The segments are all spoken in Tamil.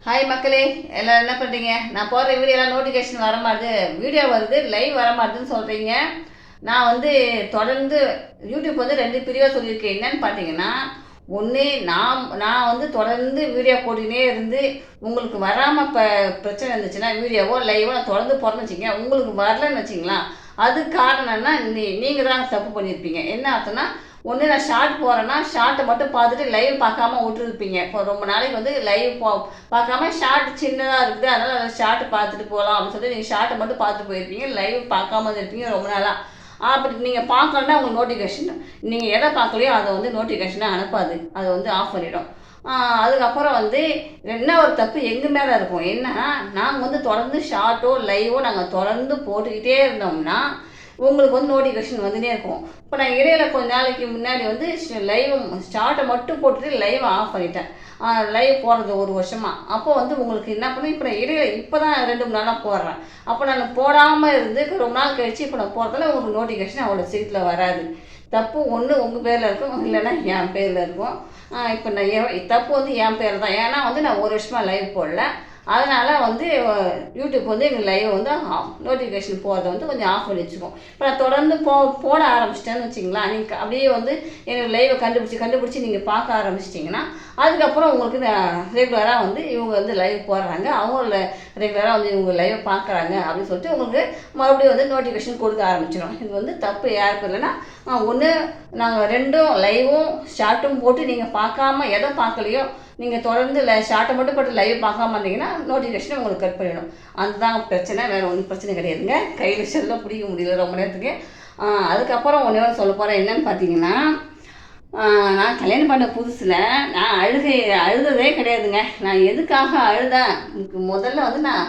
ஹாய் மக்களே, எல்லோரும் என்ன பண்ணுறீங்க? நான் போடுற வீடியோலாம் நோட்டிஃபிகேஷன் வர மாட்டுது, வீடியோ வருது, லைவ் வர மாட்டுதுன்னு சொல்கிறீங்க. நான் தொடர்ந்து யூடியூப் ரெண்டு பிரிவாக சொல்லியிருக்கேன். என்னன்னு பார்த்தீங்கன்னா, ஒன்று நான் தொடர்ந்து வீடியோ போட்டுக்கினே இருந்து உங்களுக்கு வராமல் பிரச்சனை இருந்துச்சுன்னா வீடியோவோ லைவோ நான் தொடர்ந்து போடுறேன்னு வச்சுங்க, உங்களுக்கு வரலன்னு வச்சிங்களா, அது காரணம்னா நீங்கள் தான் தப்பு பண்ணியிருப்பீங்க. என்ன அர்த்தம்னா, ஒன்று நான் ஷார்ட் போகிறேன்னா ஷார்ட்டை மட்டும் பார்த்துட்டு லைவ் பார்க்காம விட்டுருப்பீங்க. இப்போ ரொம்ப நாளைக்கு லைவ் பார்க்காம ஷார்ட் சின்னதாக இருக்குது, அதனால் அதை ஷார்ட் பார்த்துட்டு போகலாம் அப்படின்னு சொல்லிட்டு நீங்கள் ஷார்ட்டை மட்டும் பார்த்துட்டு போயிருப்பீங்க, லைவ் பார்க்காம இருப்பீங்க ரொம்ப நாளாக. அப்படி நீங்கள் பார்க்கலன்னா உங்களுக்கு நோட்டிஃபிகேஷன், நீங்கள் எதை பார்க்கலையோ அதை நோட்டிஃபிகேஷனை அனுப்பாது, அது ஆஃப் பண்ணிவிடும். அதுக்கப்புறம் என்ன ஒரு தப்பு எங்கள் மேலே இருக்கும். என்னன்னா, நாங்கள் தொடர்ந்து ஷார்ட்டோ லைவோ நாங்கள் தொடர்ந்து போட்டுக்கிட்டே இருந்தோம்னா உங்களுக்கு நோட்டிஃபிகேஷன் வந்துட்டே இருக்கும். இப்போ நான் இடையில கொஞ்ச நாளைக்கு முன்னாடி லைவ் ஷார்ட்டை மட்டும் போட்டுட்டு லைவை ஆஃப் பண்ணிட்டேன். லைவ் போடுறது ஒரு வருஷமாக. அப்போ உங்களுக்கு என்ன பண்ணி இப்போ நான் இடையில இப்போ தான் 2-3 நாளாக போடுறேன். அப்போ நான் போடாமல் இருந்து ரொம்ப நாள் கழிச்சு இப்போ நான் போகிறதுல உங்களுக்கு நோட்டிஃபிகேஷன் அவ்வளோ சீக்கிரத்தில் வராது. தப்பு ஒன்று உங்கள் பேரில் இருக்கும், இல்லைன்னா என் பேரில் இருக்கும். இப்போ நான் தப்பு என் பேர் தான். ஏன்னா நான் ஒரு வருஷமாக லைவ் போடல, அதனால் யூடியூப் எங்கள் லைவ் நோட்டிஃபிகேஷன் போகிறத கொஞ்சம் ஆஃப் பண்ணி வச்சுக்கோம். இப்போ நான் தொடர்ந்து போட ஆரம்பிச்சிட்டேன்னு வச்சிங்களா, நீங்கள் அப்படியே எனக்கு லைவை கண்டுபிடிச்சி நீங்கள் பார்க்க ஆரம்பிச்சிட்டிங்கன்னா அதுக்கப்புறம் உங்களுக்கு ரெகுலராக இவங்க லைவ் போடுறாங்க, அவங்க ரெகுலராக இவங்க லைவை பார்க்குறாங்க அப்படின்னு சொல்லிட்டு உங்களுக்கு மறுபடியும் நோட்டிஃபிகேஷன் கொடுக்க ஆரம்பிச்சிடும். இது தப்பு யாருக்கும் இல்லைன்னா, ஒன்று நாங்கள் ரெண்டும் லைவும் ஷார்ட்டும் போட்டு நீங்கள் பார்க்காம எதை பார்க்கலையோ நீங்கள் தொடர்ந்து ஷார்ட்டை மட்டும் போட்டு லைவ் பார்க்காம இருந்தீங்கன்னா நோட்டிஃபிகேஷன் உங்களுக்கு கட் பண்ணிடும். அதுதான் பிரச்சனை, வேறு ஒன்றும் பிரச்சனை கிடையாதுங்க. கையில் செல்ல பிடிக்க முடியல ரொம்ப நேரத்துக்கு. அதுக்கப்புறம் ஒன்று சொல்ல போகிறேன். என்னன்னு பார்த்தீங்கன்னா, நான் கல்யாணம் பண்ண புதுசில் நான் அழுததே கிடையாதுங்க. நான் எதுக்காக அழுதேன், முதல்ல நான்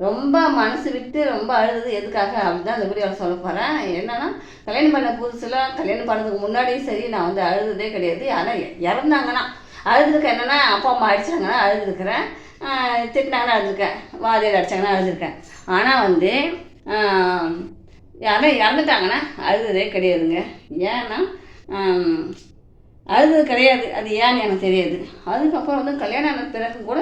ரொம்ப மனசு விட்டு ரொம்ப அழுது எதுக்காக அப்படின்னு தான் அந்த வீடியோவில் சொல்ல போகிறேன். என்னென்னா, கல்யாணம் பண்ண புதுசில் கல்யாணம் பண்ணதுக்கு முன்னாடியும் சரி நான் அழுததே கிடையாது. ஆனால் இறந்தாங்கன்னா அழுதுருக்கேன். என்னென்னா, அப்பா அம்மா அடித்தாங்கன்னா அழுதுருக்கிறேன், திட்டினாங்கன்னா அழுதுருக்கேன், வாதியில் அடித்தாங்கன்னா அழுதுருக்கேன். ஆனால் யாரும் இறந்துட்டாங்கன்னா அழுததே கிடையாதுங்க. ஏன்னா அழுது கிடையாது, அது ஏன்னு எனக்கு தெரியாது. அதுக்கப்புறம் கல்யாணம் ஆன பிறகு கூட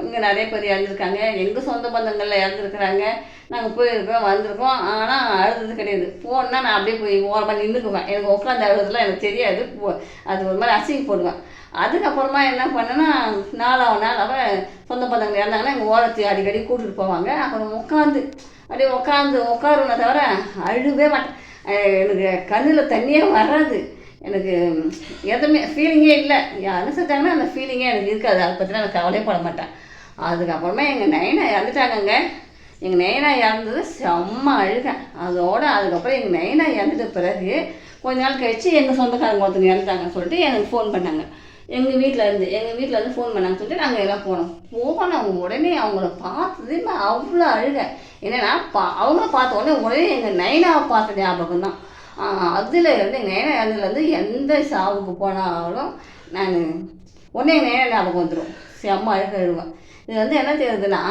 இங்கே நிறைய பேர் இறந்துருக்காங்க, எங்கள் சொந்த பந்தங்களில் இறந்துருக்குறாங்க, நாங்கள் போயிருக்கோம் வந்திருக்கோம். ஆனால் அழுது கிடையாது. போனால் நான் அப்படியே போய் ஓரமாக நின்றுக்குவேன். எனக்கு உட்காந்து அழுதுலாம் எனக்கு தெரியாது, அது ஒரு மாதிரி அசிங்க போடுவேன். அதுக்கப்புறமா என்ன பண்ணேன்னா, நாளாக சொந்த பந்தங்கள் இறந்தாங்கன்னா எங்கள் ஓரத்தை அடிக்கடி கூட்டிகிட்டு போவாங்க. அப்புறம் அப்படியே உட்காருவேனே தவிர அழுவே மாட்டேன். எனக்கு கண்ணில் தண்ணியே வராது, எனக்கு எதுவுமே ஃபீலிங்கே இல்லை. யாரும் செஞ்சாங்கன்னா அந்த ஃபீலிங்கே எனக்கு இருக்காது, அதை பற்றிலாம் எனக்கு கவலையே பட மாட்டேன். அதுக்கப்புறமா எங்கள் நைனா இறந்துட்டாங்கங்க. எங்கள் நைனா இறந்தது செம்ம அழுகேன். அதுக்கப்புறம் எங்கள் நைனா இறந்துட்ட பிறகு கொஞ்ச நாள் கழிச்சு எங்கள் சொந்தக்காரங்க ஒருத்தங்க இறந்துட்டாங்கன்னு சொல்லிட்டு எனக்கு ஃபோன் பண்ணாங்க. எங்கள் வீட்டில் ஃபோன் பண்ணாங்கன்னு சொல்லிட்டு நாங்கள் எல்லாம் போனோம். உடனே அவங்கள பார்த்ததே அவ்வளோ அழுகை. என்னென்னா, அவங்கள பார்த்த உடனே எங்கள் நைனாவை பார்த்த ஞாபகம் தான். அதில் எங்கள் நைனா இறந்ததுலேருந்து எந்த சாவுக்கு போனாலும் நான் உடனே எங்கள் நைனா ஞாபகம் வந்துடும், செம்ம அழுவேன். இது என்ன தெரியுதுன்னா,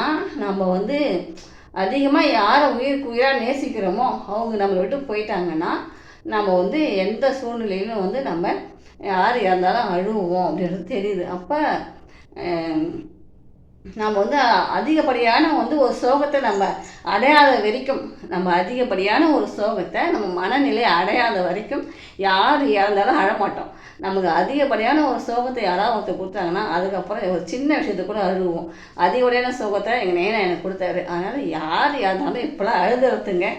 நம்ம அதிகமாக யாரை உயிருக்கு உயிராக நேசிக்கிறோமோ அவங்க நம்மளை விட்டு போயிட்டாங்கன்னா நம்ம எந்த சூழ்நிலையிலும் நம்ம யார் இறந்தாலும் அழுவோம் அப்படின்றது தெரியுது. அப்போ நம்ம அதிகப்படியான ஒரு சோகத்தை நம்ம அடையாத வரைக்கும், அதிகப்படியான ஒரு சோகத்தை நம்ம மனநிலை அடையாத வரைக்கும் யார் இறந்தாலும் அழமாட்டோம். நமக்கு அதிகப்படியான ஒரு சோகத்தை யாராவது ஒருத்தர் கொடுத்தாங்கன்னா அதுக்கப்புறம் ஒரு சின்ன விஷயத்தை கூட அழுவோம். அதிகப்படியான சோகத்தை எங்கள் நைனா எனக்கு கொடுத்தாரு. அதனால் யார் இறந்தாலும் இப்போலாம் அழுதுறதுங்க